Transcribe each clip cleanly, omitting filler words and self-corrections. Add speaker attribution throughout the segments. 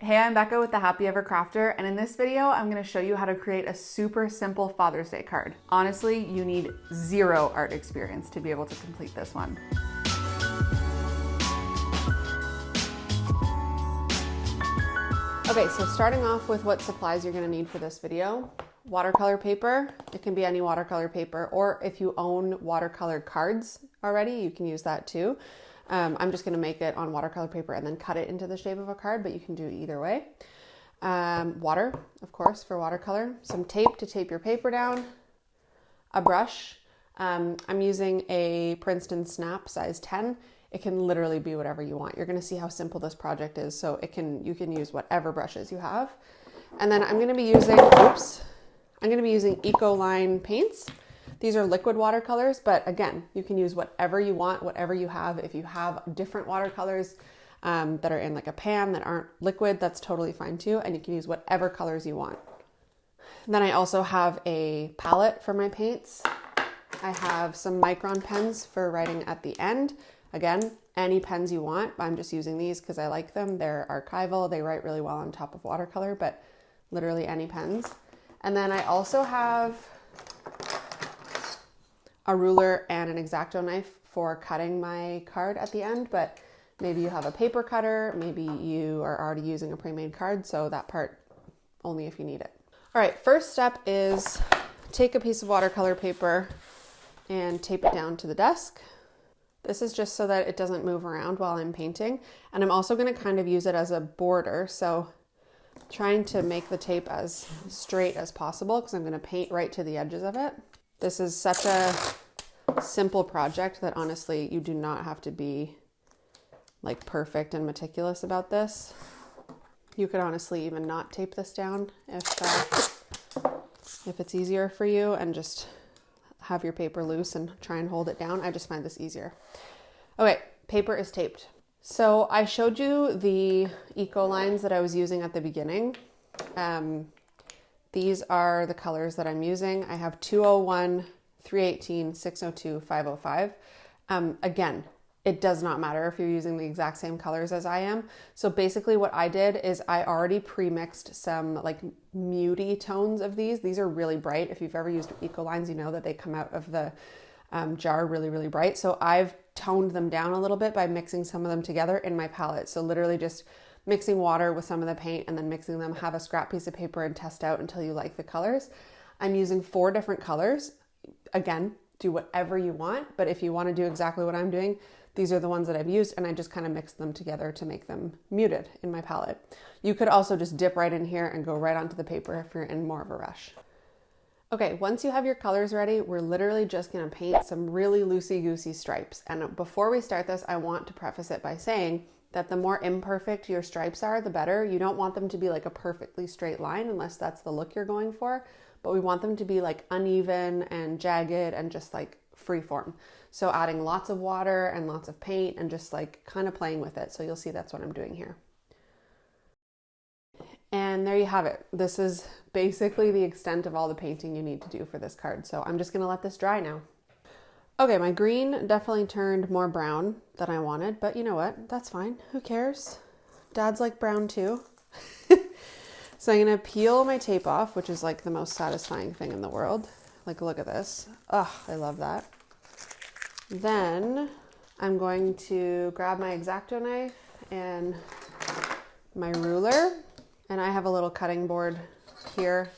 Speaker 1: Hey, I'm Becca with the Happy Ever Crafter, and in this video, I'm gonna show you how to create a super simple Father's Day card. Honestly, you need zero art experience to be able to complete this one. Okay, so starting off with what supplies you're gonna need for this video. Watercolor paper, it can be any watercolor paper, or if you own watercolor cards already, you can use that too. I'm just going to make it on watercolor paper and then cut it into the shape of a card, but you can do either way. Water, of course, for watercolor. Some tape to tape your paper down. A brush. I'm using a Princeton Snap size 10. It can literally be whatever you want. You're going to see how simple this project is, so you can use whatever brushes you have. And then I'm going to be using, Micron Paints. These are liquid watercolors, but again, you can use whatever you want, whatever you have. If you have different watercolors that are in like a pan that aren't liquid, that's totally fine too. And you can use whatever colors you want. And then I also have a palette for my paints. I have some Micron pens for writing at the end. Again, any pens you want. I'm just using these because I like them. They're archival. They write really well on top of watercolor, but literally any pens. And then I also have a ruler and an X-Acto knife for cutting my card at the end, but maybe you have a paper cutter, maybe you are already using a pre-made card, so that part only if you need it. All right, first step is take a piece of watercolor paper and tape it down to the desk. This is just so that it doesn't move around while I'm painting, and I'm also going to kind of use it as a border, so trying to make the tape as straight as possible because I'm going to paint right to the edges of it. This is such a simple project that honestly, you do not have to be like perfect and meticulous about this. You could honestly even not tape this down if it's easier for you and just have your paper loose and try and hold it down. I just find this easier. Okay, paper is taped. So I showed you the eco lines that I was using at the beginning. These are the colors that I'm using. I have 201, 318, 602, 505. Again, it does not matter if you're using the exact same colors as I am. So basically what I did is I already pre-mixed some like mutey tones of these. These are really bright. If you've ever used eco lines, you know that they come out of the jar really, really bright. So I've toned them down a little bit by mixing some of them together in my palette. So literally just mixing water with some of the paint and then mixing them, have a scrap piece of paper and test out until you like the colors. I'm using 4 different colors. Again, do whatever you want, but if you want to do exactly what I'm doing, these are the ones that I've used and I just kind of mixed them together to make them muted in my palette. You could also just dip right in here and go right onto the paper if you're in more of a rush. Okay, once you have your colors ready, we're literally just going to paint some really loosey-goosey stripes. And before we start this, I want to preface it by saying that the more imperfect your stripes are, the better. You don't want them to be like a perfectly straight line unless that's the look you're going for, but we want them to be like uneven and jagged and just like free form. So adding lots of water and lots of paint and just like kind of playing with it. So you'll see that's what I'm doing here. And there you have it. This is basically the extent of all the painting you need to do for this card. So I'm just gonna let this dry now. Okay, my green definitely turned more brown than I wanted, but you know what? That's fine. Who cares? Dads like brown too. So I'm gonna peel my tape off, which is like the most satisfying thing in the world. Like, look at this. Oh, I love that. Then I'm going to grab my X-Acto knife and my ruler. And I have a little cutting board here.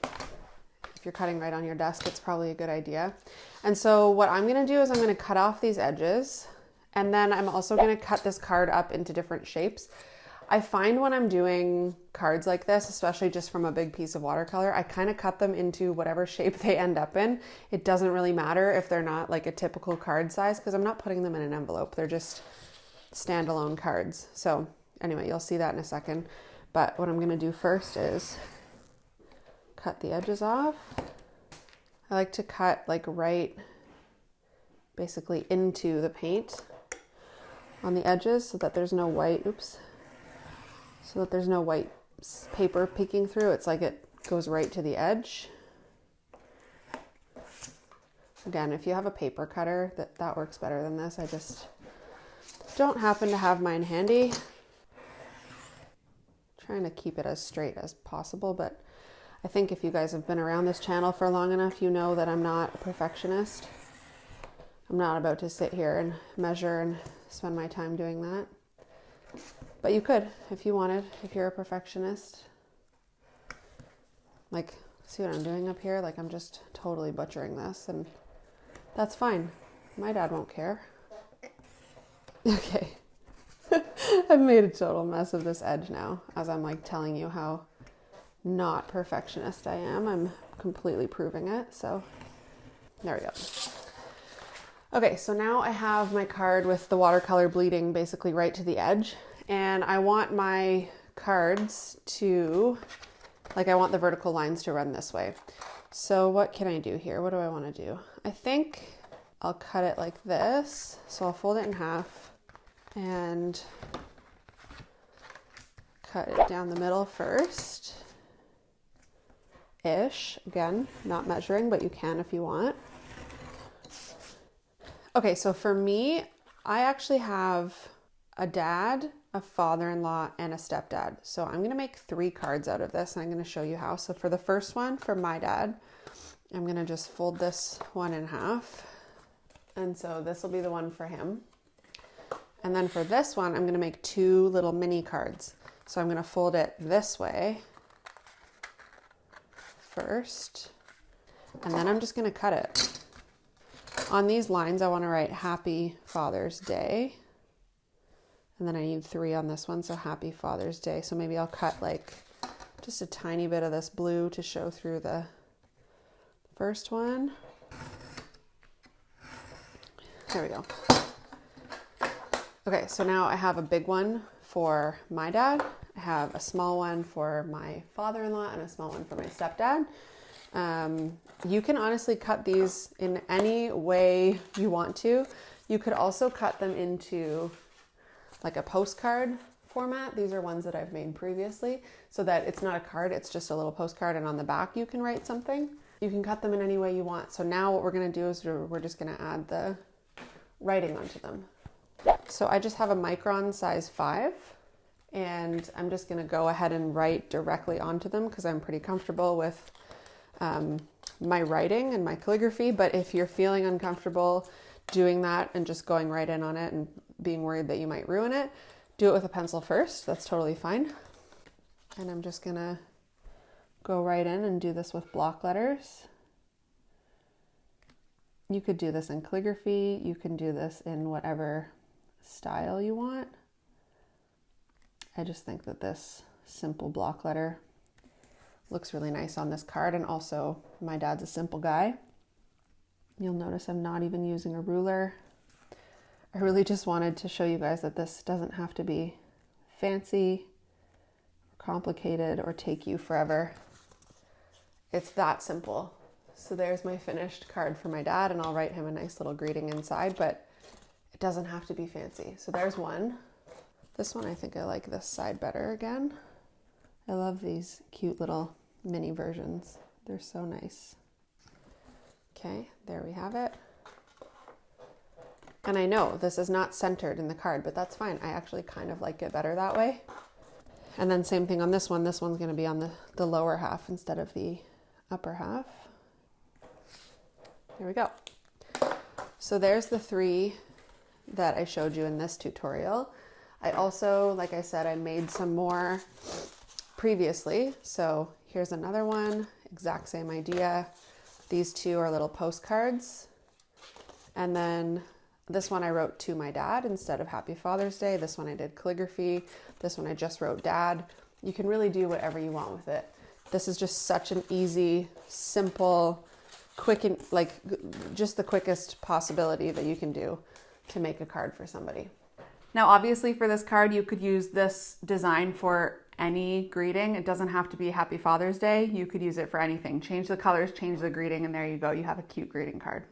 Speaker 1: If you're cutting right on your desk, it's probably a good idea. And so what I'm gonna do is I'm gonna cut off these edges, and then I'm also gonna cut this card up into different shapes. I find when I'm doing cards like this, especially just from a big piece of watercolor, I kind of cut them into whatever shape they end up in. It doesn't really matter if they're not like a typical card size because I'm not putting them in an envelope. They're just standalone cards. So anyway, you'll see that in a second. But what I'm gonna do first is cut the edges off. I like to cut like right basically into the paint on the edges so that there's no white, so that there's no white paper peeking through. It's like it goes right to the edge. Again, if you have a paper cutter, that works better than this. I just don't happen to have mine handy. trying to keep it as straight as possible, but I think if you guys have been around this channel for long enough, you know that I'm not a perfectionist. I'm not about to sit here and measure and spend my time doing that. But you could, if you wanted, if you're a perfectionist. Like, see what I'm doing up here? Like, I'm just totally butchering this, and that's fine. My dad won't care. Okay. I've made a total mess of this edge now, as I'm like telling you how not perfectionist I am. I'm completely proving it, so there we go. Okay, so now I have my card with the watercolor bleeding basically right to the edge, and I want my cards to, like, I want the vertical lines to run this way. So what can I do here? What do I want to do? I think I'll cut it like this. So I'll fold it in half and cut it down the middle first. Ish. Again, not measuring, but you can if you want. Okay, so for me, I actually have a dad, a father-in-law, and a stepdad. So I'm going to make 3 cards out of this, and I'm going to show you how. So for the first one, for my dad, I'm going to just fold this one in half. And so this will be the one for him. And then for this one, I'm going to make 2 little mini cards. So I'm going to fold it this way first, and then I'm just going to cut it. On these lines, I want to write Happy Father's Day. And then I need 3 on this one, so Happy Father's Day. So maybe I'll cut like just a tiny bit of this blue to show through the first one. There we go. Okay, so now I have a big one for my dad. I have a small one for my father-in-law and a small one for my stepdad. You can honestly cut these in any way you want to. You could also cut them into like a postcard format. These are ones that I've made previously, so that it's not a card, it's just a little postcard, and on the back you can write something. You can cut them in any way you want. So now what we're going to do is we're just going to add the writing onto them. So I just have a Micron size 5, and I'm just going to go ahead and write directly onto them because I'm pretty comfortable with my writing and my calligraphy. But if you're feeling uncomfortable doing that and just going right in on it and being worried that you might ruin it, do it with a pencil first. That's totally fine. And I'm just going to go right in and do this with block letters. You could do this in calligraphy. You can do this in whatever style you want. I just think that this simple block letter looks really nice on this card, and also my dad's a simple guy. You'll notice I'm not even using a ruler. I really just wanted to show you guys that this doesn't have to be fancy, or complicated, or take you forever. It's that simple. So there's my finished card for my dad, and I'll write him a nice little greeting inside, but it doesn't have to be fancy. So there's one. This one, I think I like this side better again. I love these cute little mini versions. They're so nice. Okay, there we have it. And I know this is not centered in the card, but that's fine. I actually kind of like it better that way. And then same thing on this one. This one's going to be on the lower half instead of the upper half. There we go. So there's the 3 that I showed you in this tutorial. I also, like I said, I made some more previously. So here's another one, exact same idea. These 2 are little postcards. And then this one I wrote to my dad instead of Happy Father's Day. This one I did calligraphy. This one I just wrote dad. You can really do whatever you want with it. This is just such an easy, simple, quick, and like just the quickest possibility that you can do to make a card for somebody. Now, obviously for this card, you could use this design for any greeting. It doesn't have to be Happy Father's Day. You could use it for anything. Change the colors, change the greeting, and there you go. You have a cute greeting card.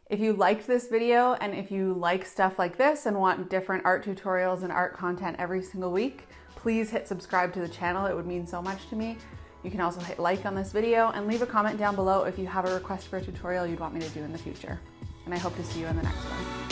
Speaker 1: If you liked this video, and if you like stuff like this and want different art tutorials and art content every single week, please hit subscribe to the channel. It would mean so much to me. You can also hit like on this video and leave a comment down below if you have a request for a tutorial you'd want me to do in the future. And I hope to see you in the next one.